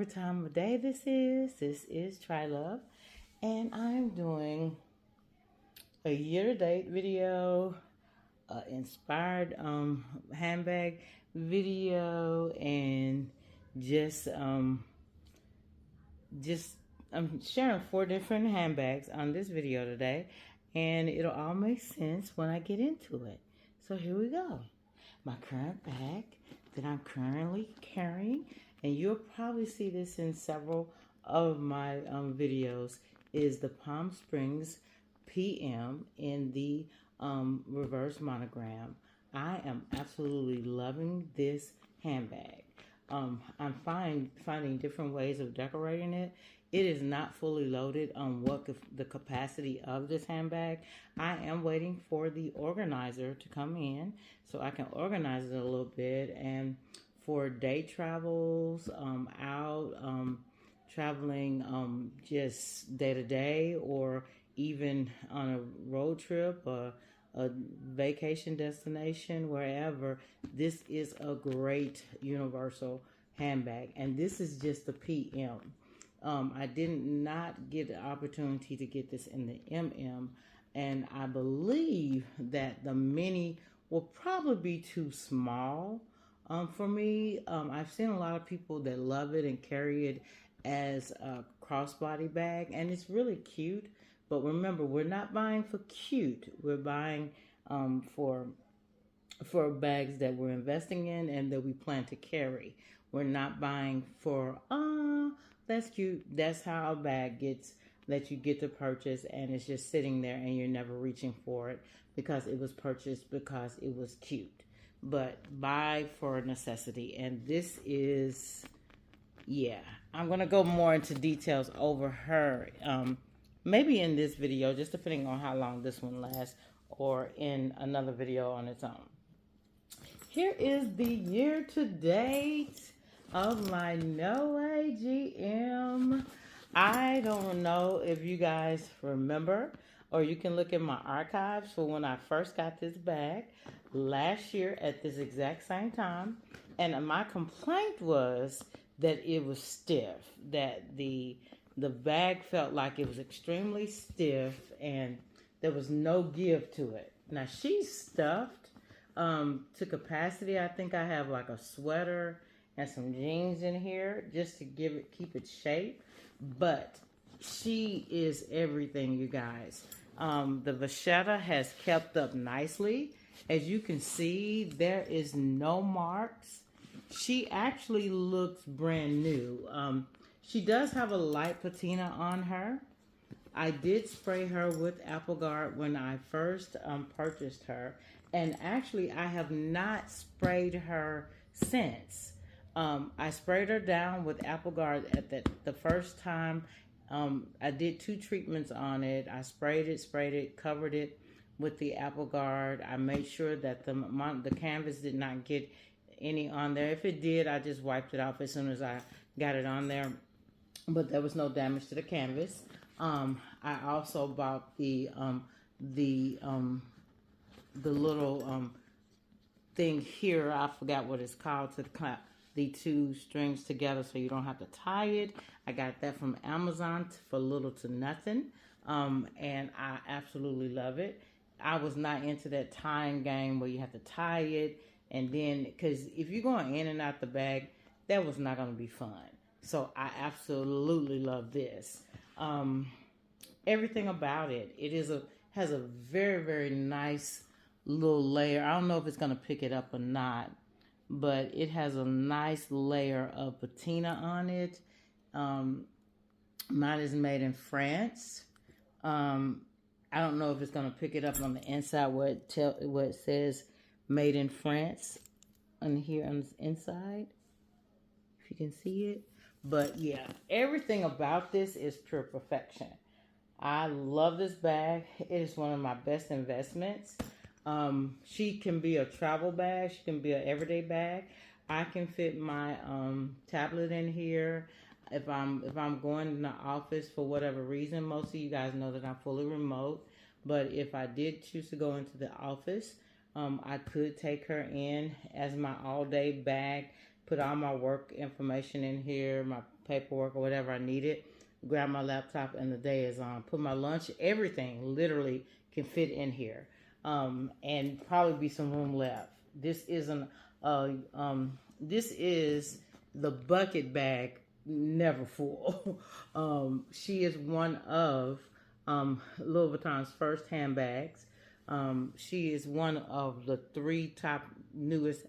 time of day this is. This is Try Love, and I'm doing a year-to-date video, inspired handbag video, and just just I'm sharing 4 different handbags on this video today, and it'll all make sense when I get into it. So here we go. My current bag that I'm currently carrying, and you'll probably see this in several of my videos, is the Palm Springs PM in the reverse monogram. I am absolutely loving this handbag. I'm finding different ways of decorating it. It is not fully loaded on what the capacity of this handbag. I am waiting for the organizer to come in so I can organize it a little bit. And for day travels, traveling just day to day, or even on a road trip, a vacation destination, wherever, this is a great universal handbag. And this is just the PM. I did not get the opportunity to get this in the MM, and I believe that the mini will probably be too small for me. I've seen a lot of people that love it and carry it as a crossbody bag, and it's really cute. But remember, we're not buying for cute. We're buying for bags that we're investing in and that we plan to carry. We're not buying for, that's cute. That's how a bag gets, that you get to purchase, and it's just sitting there and you're never reaching for it because it was purchased because it was cute. But buy for necessity. And this is, yeah, I'm going to go more into details over her, maybe in this video, just depending on how long this one lasts, or in another video on its own. Here is the year to date of my NOE GM. I don't know if you guys remember, or you can look at my archives for when I first got this bag last year at this exact same time. And my complaint was that it was stiff, that the bag felt like it was extremely stiff and there was no give to it. Now, she's stuffed to capacity. I think I have like a sweater and some jeans in here just to keep it shape. But she is everything, you guys. The vachetta has kept up nicely. As you can see, there is no marks. She actually looks brand new. She does have a light patina on her. I did spray her with Apple Guard when I first purchased her. And actually, I have not sprayed her since. I sprayed her down with Apple Guard at the first time. I did 2 treatments on it. I sprayed it, covered it with the Apple Guard. I made sure that the canvas did not get any on there. If it did, I just wiped it off as soon as I got it on there. But there was no damage to the canvas. I also bought the little thing here. I forgot what it's called, to clap the 2 strings together so you don't have to tie it. I got that from Amazon for little to nothing, and I absolutely love it. I was not into that tying game where you have to tie it, and then, because if you're going in and out the bag, that was not going to be fun. So I absolutely love this. Everything about it. It has a very, very nice little layer. I don't know if it's going to pick it up or not, but it has a nice layer of patina on it. Mine is made in France. I don't know if it's going to pick it up on the inside where it says made in France on here on the inside, if you can see it. But yeah, everything about this is pure perfection. I love this bag. It is one of my best investments. She can be a travel bag. She can be an everyday bag. I can fit my tablet in here. If I'm going in the office for whatever reason, most of you guys know that I'm fully remote. But if I did choose to go into the office, I could take her in as my all-day bag, put all my work information in here, my paperwork or whatever I needed, grab my laptop, and the day is on. Put my lunch, everything literally can fit in here, and probably be some room left. This isn't this is the bucket bag, never full. She is one of Louis Vuitton's first handbags. She is one of the three top newest,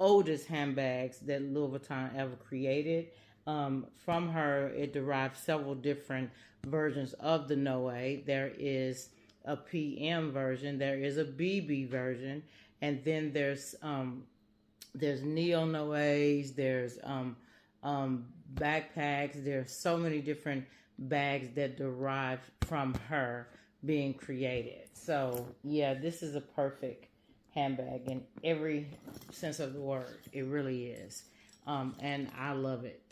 oldest handbags that Louis Vuitton ever created. From her, it derived several different versions of the NOE. There is a PM version, there is a BB version, and then there's neo noes, there's backpacks. There's so many different bags that derive from her being created. So yeah, this is a perfect handbag in every sense of the word. It really is, and I love it.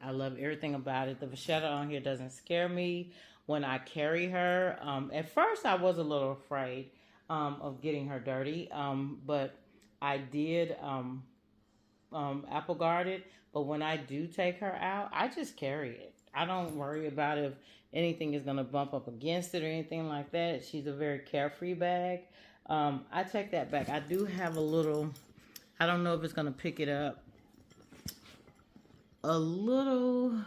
I love everything about it. The vachetta on here doesn't scare me when I carry her. At first, I was a little afraid of getting her dirty, but I did apple guard it. But when I do take her out, I just carry it. I don't worry about if anything is going to bump up against it or anything like that. She's a very carefree bag. I take that back. I do have a little, I don't know if it's going to pick it up, a little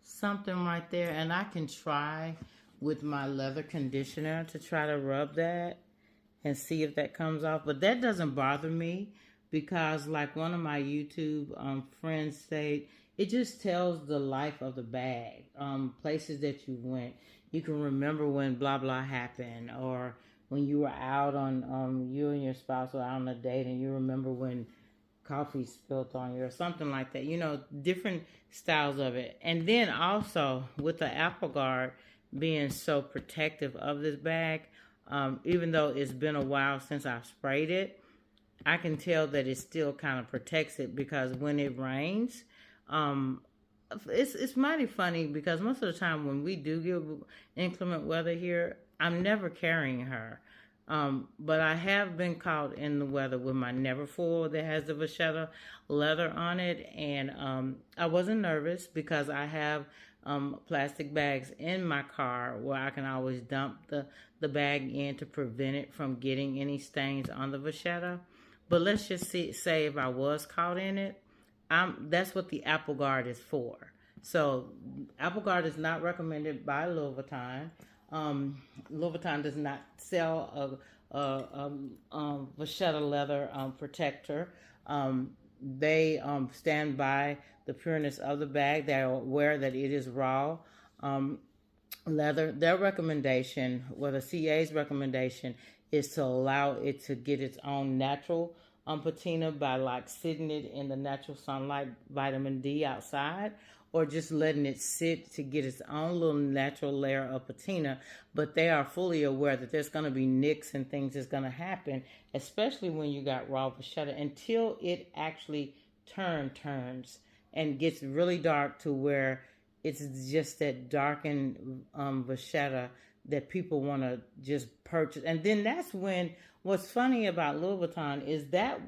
something right there, and I can try with my leather conditioner to try to rub that and see if that comes off. But that doesn't bother me because, like one of my YouTube friends said, it just tells the life of the bag, places that you went. You can remember when blah blah happened, or when you were out on you and your spouse were out on a date and you remember when coffee spilled on you or something like that. You know, different styles of it. And then also with the apple guard being so protective of this bag, even though it's been a while since I've sprayed it, I can tell that it still kind of protects it, because when it rains, it's mighty funny because most of the time when we do get inclement weather here, I'm never carrying her. But I have been caught in the weather with my Neverfull that has the vachetta leather on it, and I wasn't nervous because I have plastic bags in my car where I can always dump the bag in to prevent it from getting any stains on the vachetta. But let's just say if I was caught in it, that's what the Apple Guard is for. So Apple Guard is not recommended by Louis Vuitton. Louis Vuitton does not sell a vachetta leather protector. They stand by the pureness of the bag. They are aware that it is raw leather. Their recommendation, well, the CA's recommendation, is to allow it to get its own natural patina by like sitting it in the natural sunlight, vitamin D outside, or just letting it sit to get its own little natural layer of patina. But they are fully aware that there's going to be nicks and things that's going to happen, especially when you got raw vachetta, until it actually turns and gets really dark to where it's just that darkened vachetta that people want to just purchase. And then that's when, what's funny about Louis Vuitton is that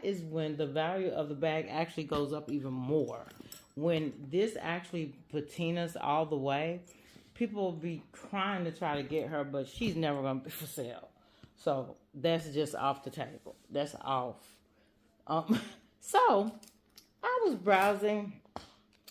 is when the value of the bag actually goes up even more. When this actually patinas all the way, people will be trying to try to get her, but she's never going to be for sale. So that's just off the table. That's off. So I was browsing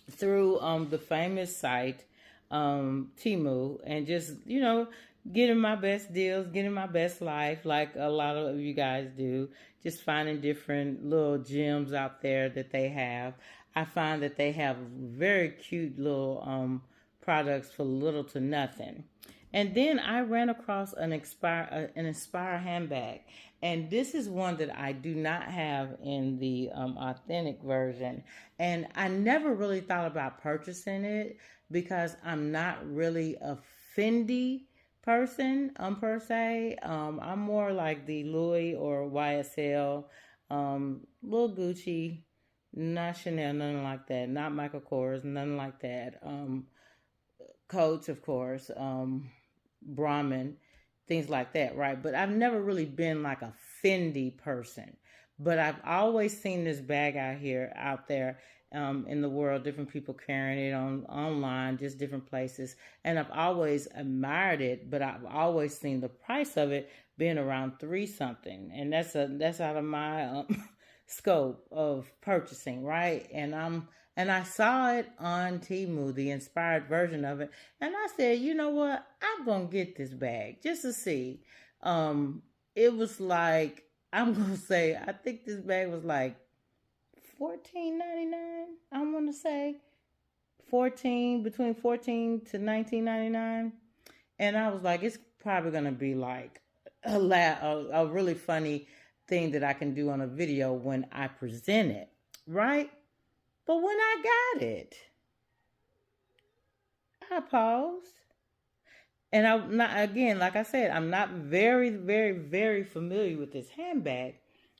through the famous site Temu, and just, you know, getting my best deals, getting my best life, like a lot of you guys do, just finding different little gems out there that they have. I find that they have very cute little products for little to nothing. And then I ran across an Inspire handbag, and this is one that I do not have in the authentic version. And I never really thought about purchasing it because I'm not really a Fendi person per se. I'm more like the Louis or YSL, little Gucci, not Chanel, nothing like that. Not Michael Kors, nothing like that. Coach, of course, Brahmin, things like that, right? But I've never really been like a Fendi person. But I've always seen this bag out there in the world, different people carrying it on online, just different places, and I've always admired it. But I've always seen the price of it being around three something, and that's out of my scope of purchasing, right? And I saw it on Temu, the inspired version of it, and I said, you know what, I'm gonna get this bag just to see. Um, it was like, I'm gonna say, I think this bag was like 14.99. I want to say 14, between 14 to 19.99, and I was like, it's probably gonna be like a really funny thing that I can do on a video when I present it, right? But when I got it, I paused. And I'm not, again, like I said, I'm not very, very, very familiar with this handbag.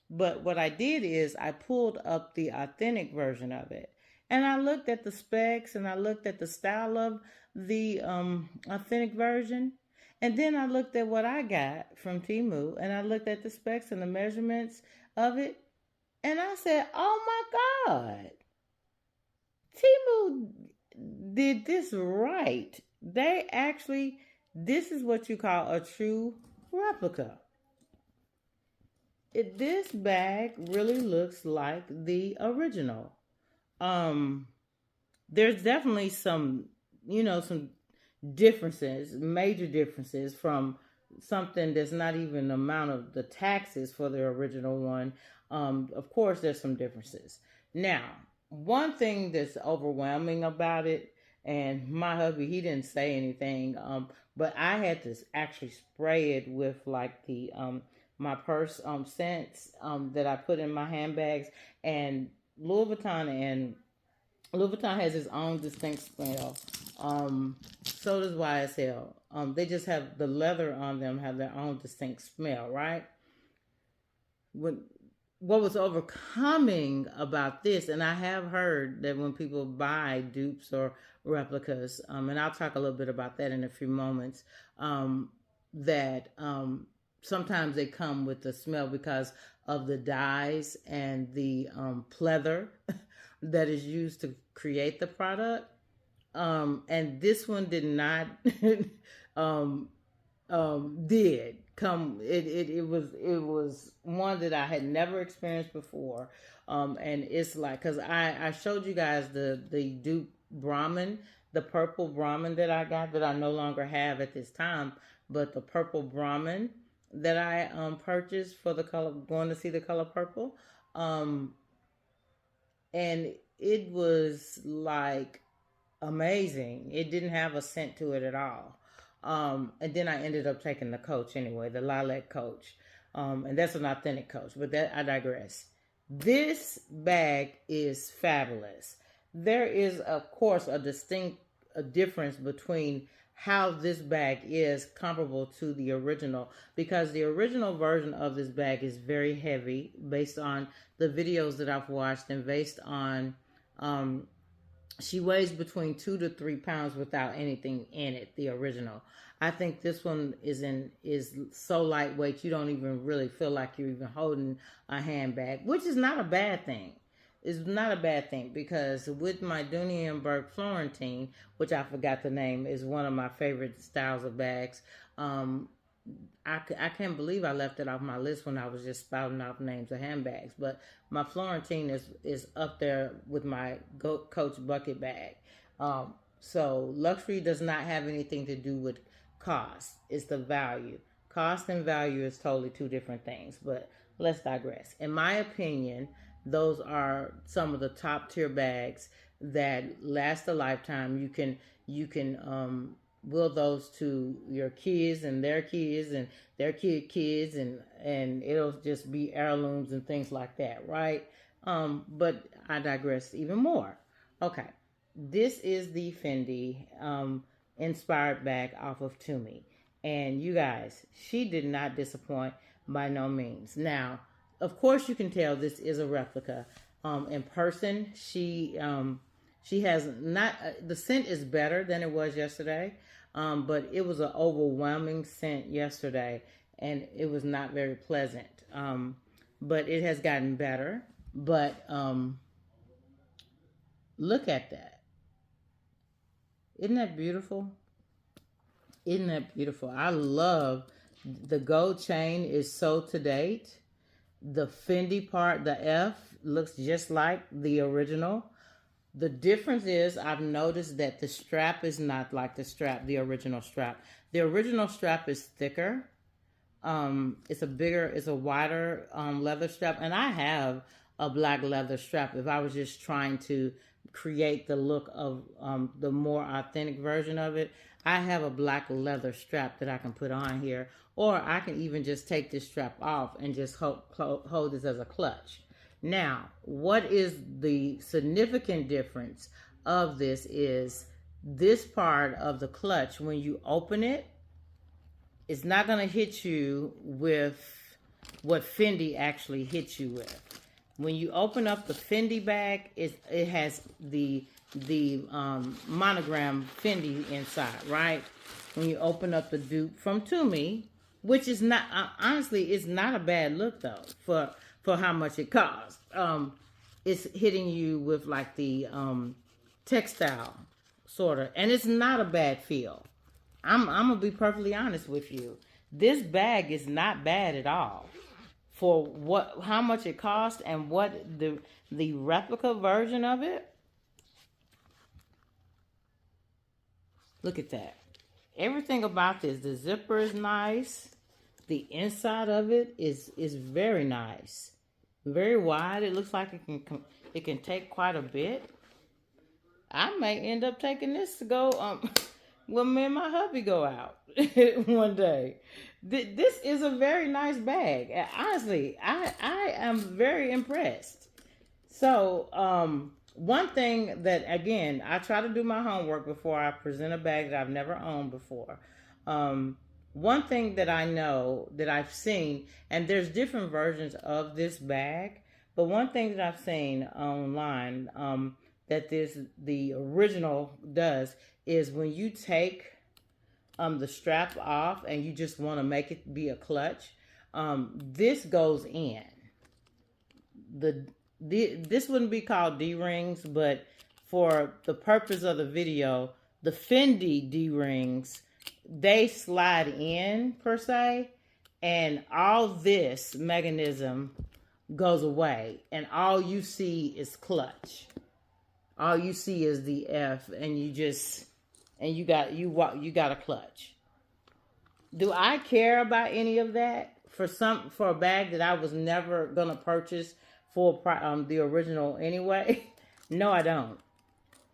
But what I did is I pulled up the authentic version of it. And I looked at the specs and I looked at the style of the authentic version. And then I looked at what I got from Temu and I looked at the specs and the measurements of it. And I said, oh my God, Temu did this right. They actually, this is what you call a true replica. This bag really looks like the original. Um, there's definitely some, some differences, major differences from something that's not even the amount of the taxes for the original one. Of course, there's some differences. Now, one thing that's overwhelming about it, and my hubby, he didn't say anything, but I had to actually spray it with like the my purse scents that I put in my handbags, and Louis Vuitton and Louis Vuitton has its own distinct smell. So does YSL. They just have the leather on them have their own distinct smell, right? When what was overcoming about this, and I have heard that when people buy dupes or replicas, and I'll talk a little bit about that in a few moments, that sometimes they come with the smell because of the dyes and the pleather that is used to create the product. And this one did not um, did come. It was one that I had never experienced before, and it's like, because I showed you guys the dupe Brahmin, the purple Brahmin that I got that I no longer have at this time, but the purple Brahmin that I purchased for the color, going to see the color purple, um, and it was like amazing. It didn't have a scent to it at all. And then I ended up taking the Coach anyway, the Lilac Coach. And that's an authentic Coach, but that I digress. This bag is fabulous. There is, of course, a distinct difference between how this bag is comparable to the original, because the original version of this bag is very heavy based on the videos that I've watched and based on she weighs between 2 to 3 pounds without anything in it, the original. I think this one is so lightweight you don't even really feel like you're even holding a handbag, which is not a bad thing. It's not a bad thing, because with my Dunienberg Florentine, which I forgot the name, is one of my favorite styles of bags. I can't believe I left it off my list when I was just spouting off names of handbags. But my Florentine is up there with my Coach bucket bag. So luxury does not have anything to do with cost. It's the value. Cost and value is totally two different things. But let's digress. In my opinion, those are some of the top tier bags that last a lifetime. You can will those to your kids and their kids and their kids, and it'll just be heirlooms and things like that, right? But I digress even more. Okay, this is the Fendi inspired bag off of Tumi, and you guys, she did not disappoint by no means. Now, of course, you can tell this is a replica. In person, she has not. The scent is better than it was yesterday. But it was an overwhelming scent yesterday, and it was not very pleasant. but it has gotten better. But look at that. Isn't that beautiful? Isn't that beautiful? I love the gold chain is so to date. The Fendi part, the F, looks just like the original. The difference is I've noticed that the strap is not like the original strap. The original strap is thicker. It's a wider leather strap, and I have a black leather strap. If I was just trying to create the look of the more authentic version of it, I have a black leather strap that I can put on here, or I can even just take this strap off and just hold this as a clutch. Now, what is the significant difference of this is this part of the clutch, when you open it, it's not going to hit you with what Fendi actually hits you with. When you open up the Fendi bag, it has the monogram Fendi inside, right? When you open up the dupe from Tumi, which is not, honestly, it's not a bad look though for how much it costs. It's hitting you with like the textile sort of, and it's not a bad feel. I'm gonna be perfectly honest with you. This bag is not bad at all for how much it costs and what the replica version of it. Look at that. Everything about this. The zipper is nice. The inside of it is very nice. Very wide. It looks like it can take quite a bit. I may end up taking this to go when me and my hubby go out one day. This is a very nice bag. Honestly, I am very impressed. So, one thing that, again, I try to do my homework before I present a bag that I've never owned before. One thing that I know that I've seen, and there's different versions of this bag, but one thing that I've seen online that the original does is when you take the strap off and you just want to make it be a clutch, this goes in. This wouldn't be called D-rings, but for the purpose of the video, the Fendi D-rings, they slide in per se, and all this mechanism goes away, and all you see is clutch. All you see is the F, and you got a clutch. Do I care about any of that for a bag that I was never gonna purchase for the original anyway? No, I don't.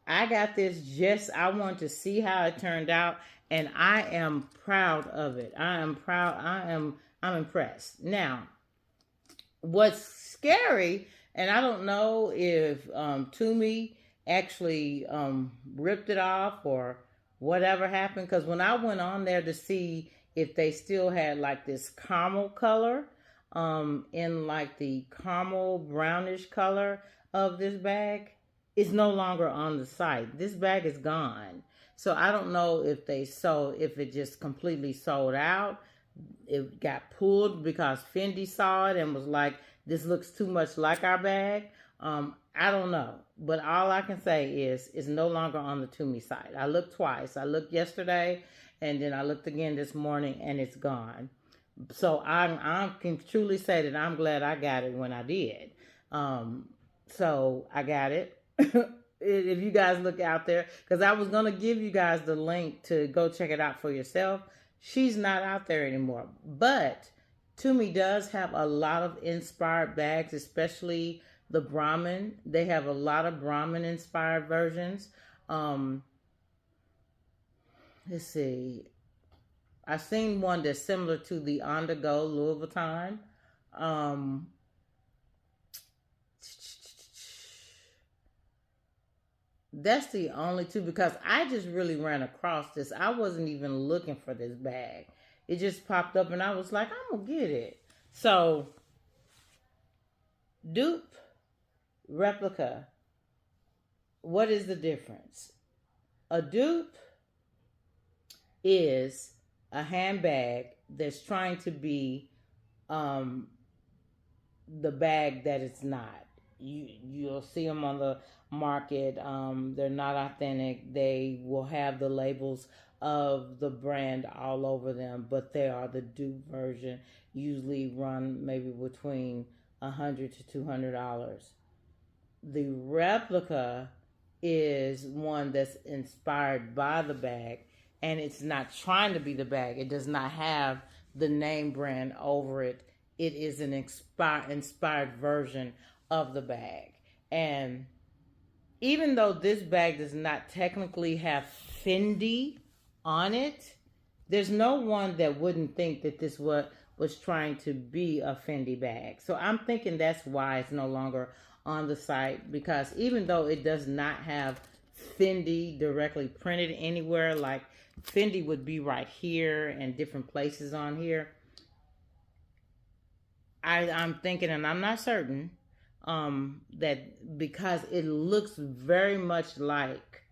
I got this I want to see how it turned out, and I am proud of it. I'm impressed. Now, what's scary, and I don't know if Tumi actually ripped it off or whatever happened, because when I went on there to see if they still had like this caramel color in like the caramel brownish color of this bag, it's no longer on the site. This bag is gone. So I don't know if if it just completely sold out. It got pulled because Fendi saw it and was like, this looks too much like our bag. I don't know, but all I can say is it's no longer on the Tumi site. I looked twice. I looked yesterday, and then I looked again this morning, and it's gone. So I can truly say that I'm glad I got it when I did. So I got it. If you guys look out there, because I was gonna give you guys the link to go check it out for yourself. She's not out there anymore, but Tumi does have a lot of inspired bags, especially the Brahmin. They have a lot of Brahmin inspired versions. Let's see. I've seen one that's similar to the On The Go Louis Vuitton. That's the only two, because I just really ran across this. I wasn't even looking for this bag. It just popped up and I was like, I'm going to get it. So, dupe, replica. What is the difference? A dupe is a handbag that's trying to be the bag that it's not. You'll see them on the market. They're not authentic. They will have the labels of the brand all over them, but they are the dupe version. Usually run maybe between $100 to $200. The replica is one that's inspired by the bag, and it's not trying to be the bag. It does not have the name brand over it. It is an inspired version of the bag. And even though this bag does not technically have Fendi on it, there's no one that wouldn't think that this was trying to be a Fendi bag. So I'm thinking that's why it's no longer on the site, because even though it does not have Fendi directly printed anywhere, like Fendi would be right here and different places on here, I'm thinking, and I'm not certain, that because it looks very much like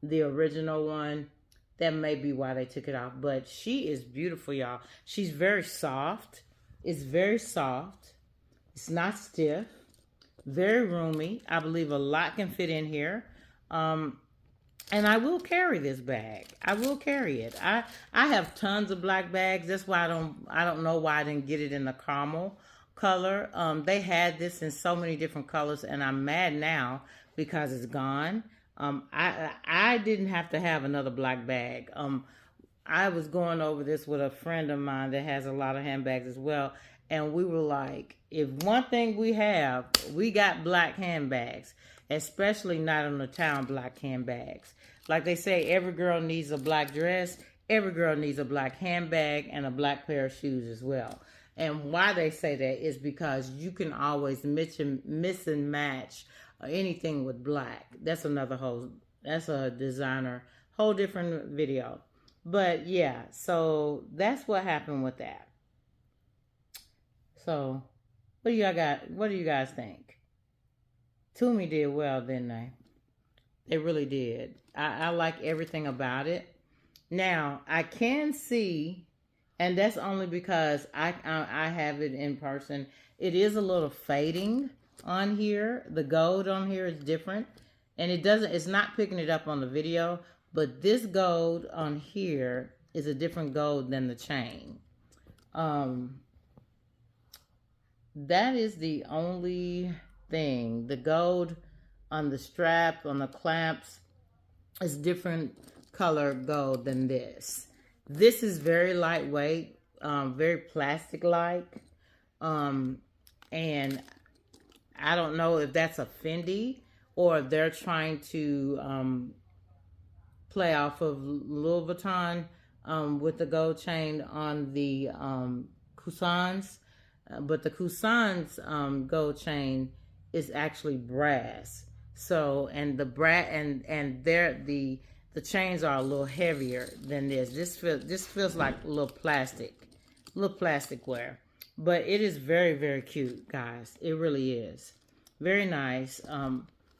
the original one, that may be why they took it off. But she is beautiful, y'all. She's very soft. It's very soft. It's not stiff. Very roomy. I believe a lot can fit in here. And I will carry this bag. I will carry it. I have tons of black bags. That's why I don't know why I didn't get it in the caramel color. They had this in so many different colors, and I'm mad now because it's gone. I didn't have to have another black bag. I was going over this with a friend of mine that has a lot of handbags as well, and we were like, if one thing we got black handbags, especially not on the town black handbags. Like they say, every girl needs a black dress, every girl needs a black handbag, and a black pair of shoes as well. And why they say that is because you can always mix and match anything with black. That's a designer, whole different video. But yeah, so that's what happened with that. So what do you guys think? Tumi did well, didn't they? They really did. I like everything about it. Now I can see, and that's only because I have it in person. It is a little fading on here. The gold on here is different, and it's not picking it up on the video, but this gold on here is a different gold than the chain. That is the only thing. The gold on the strap, on the clamps, is different color gold than this. This is very lightweight, very plastic-like, and I don't know if that's a Fendi or if they're trying to play off of Louis Vuitton with the gold chain on the Coussins. But the Coussins gold chain is actually brass. So, and the the chains are a little heavier than this. This feels like a little plastic wear. But it is very, very cute, guys. It really is. Very nice.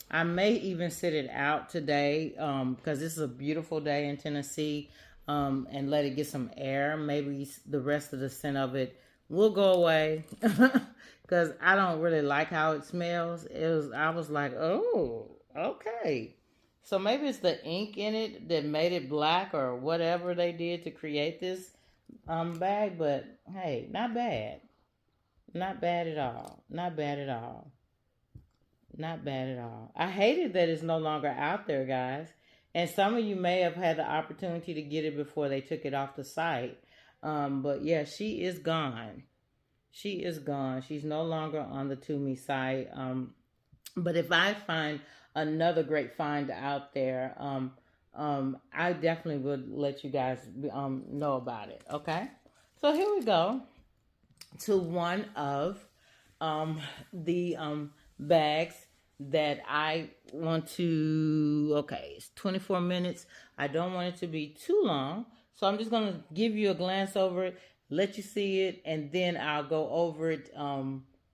I may even sit it out today because this is a beautiful day in Tennessee, and let it get some air. Maybe the rest of the scent of it will go away because I don't really like how it smells. I was like, oh, okay. So maybe it's the ink in it that made it black or whatever they did to create this bag. But hey, not bad. Not bad at all. Not bad at all. Not bad at all. I hated that it's no longer out there, guys. And some of you may have had the opportunity to get it before they took it off the site. But yeah, she is gone. She is gone. She's no longer on the Tumi site. But if I find another great find out there, I definitely would let you guys know about it. Okay. So here we go to one of the bags that I want to, okay, it's 24 minutes. I don't want it to be too long. So I'm just going to give you a glance over it, let you see it, and then I'll go over it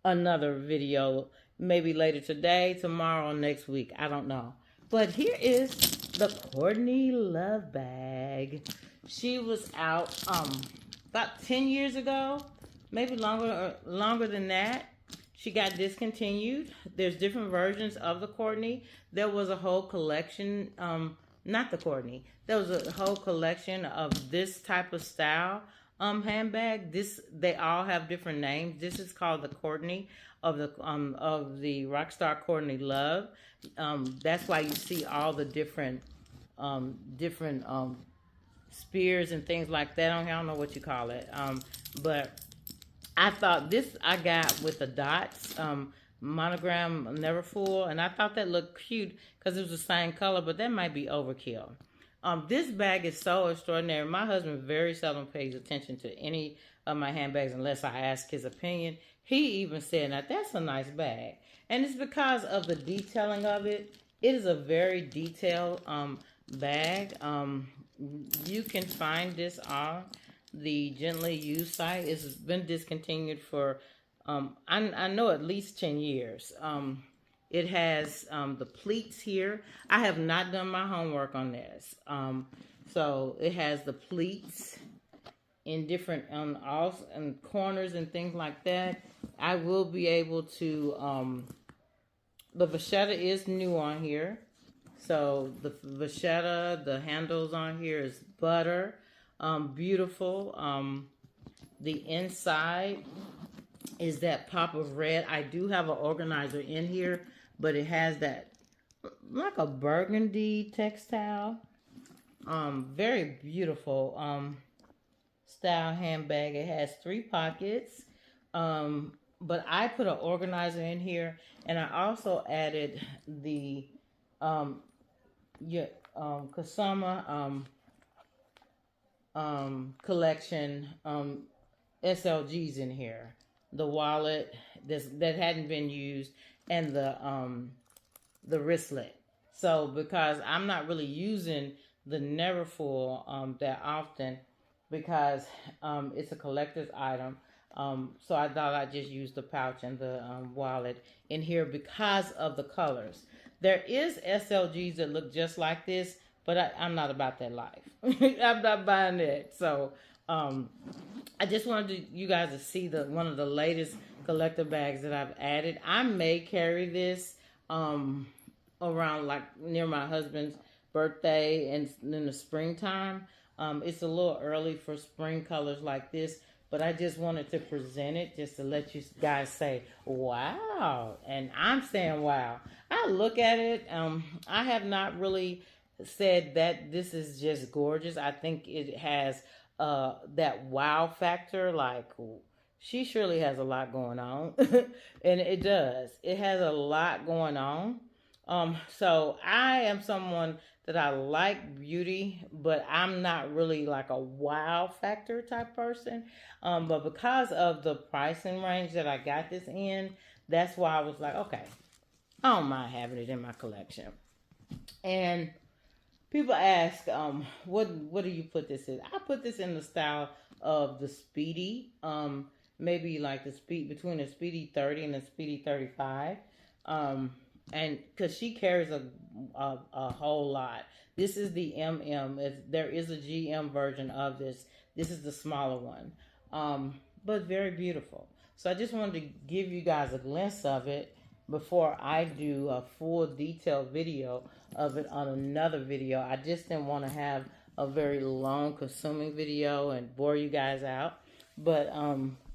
another video, maybe later today, tomorrow, next week. I don't know. But here is the Courtney Love bag. She was out about 10 years ago, maybe longer than that. she got discontinued. There's different versions of the Courtney. There was a whole collection, not the Courtney. There was a whole collection of this type of style handbag. They all have different names. This is called the Courtney of the Rockstar Courtney Love. That's why you see all the different spears and things like that on here. I don't know what you call it, but I thought this I got with the dots, monogram Never Full, and I thought that looked cute because it was the same color, but that might be overkill. This bag is so extraordinary. My husband very seldom pays attention to any of my handbags unless I ask his opinion. He even said, now that's a nice bag. And it's because of the detailing of it. It is a very detailed bag. You can find this on the Gently Used site. It's been discontinued for I know at least 10 years. It has the pleats here. I have not done my homework on this. So it has the pleats in different corners and things like that. I will be able to the vachetta is new on here. So the vachetta, the handles on here is butter. Beautiful. The inside is that pop of red. I do have an organizer in here, but it has that like a burgundy textile. Very beautiful style handbag. It has 3 pockets. But I put an organizer in here, and I also added the Kasama collection SLGs in here. The wallet that hadn't been used, and the wristlet. So because I'm not really using the Neverfull that often, because it's a collector's item. So I thought I'd just use the pouch and the wallet in here because of the colors. There is SLGs that look just like this, but I'm not about that life. I'm not buying that. So I just wanted you guys to see one of the latest collector bags that I've added. I may carry this around like near my husband's birthday and in the springtime. It's a little early for spring colors like this, but I just wanted to present it just to let you guys say, wow. And I'm saying, wow. I look at it. I have not really said that this is just gorgeous. I think it has that wow factor. Like, she surely has a lot going on. And it does. It has a lot going on. So I am someone that I like beauty, but I'm not really like a wow factor type person. But because of the pricing range that I got this in, that's why I was like, okay, I don't mind having it in my collection. And people ask, what do you put this in? I put this in the style of the Speedy, maybe like between the Speedy 30 and the Speedy 35. And because she carries a whole lot. This is the MM. There is a GM version of this. This is the smaller one, but very beautiful. So I just wanted to give you guys a glimpse of it before I do a full detailed video of it on another video. I just didn't want to have a very long consuming video and bore you guys out. But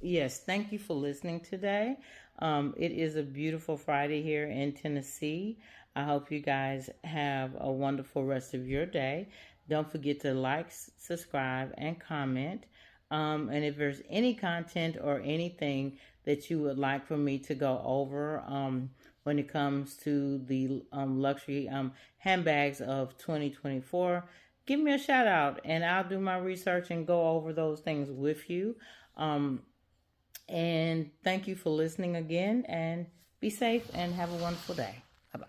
yes, thank you for listening today. It is a beautiful Friday here in Tennessee. I hope you guys have a wonderful rest of your day. Don't forget to like, subscribe, and comment. And if there's any content or anything that you would like for me to go over when it comes to the luxury handbags of 2024, give me a shout out and I'll do my research and go over those things with you. And thank you for listening again, and be safe and have a wonderful day. Bye-bye.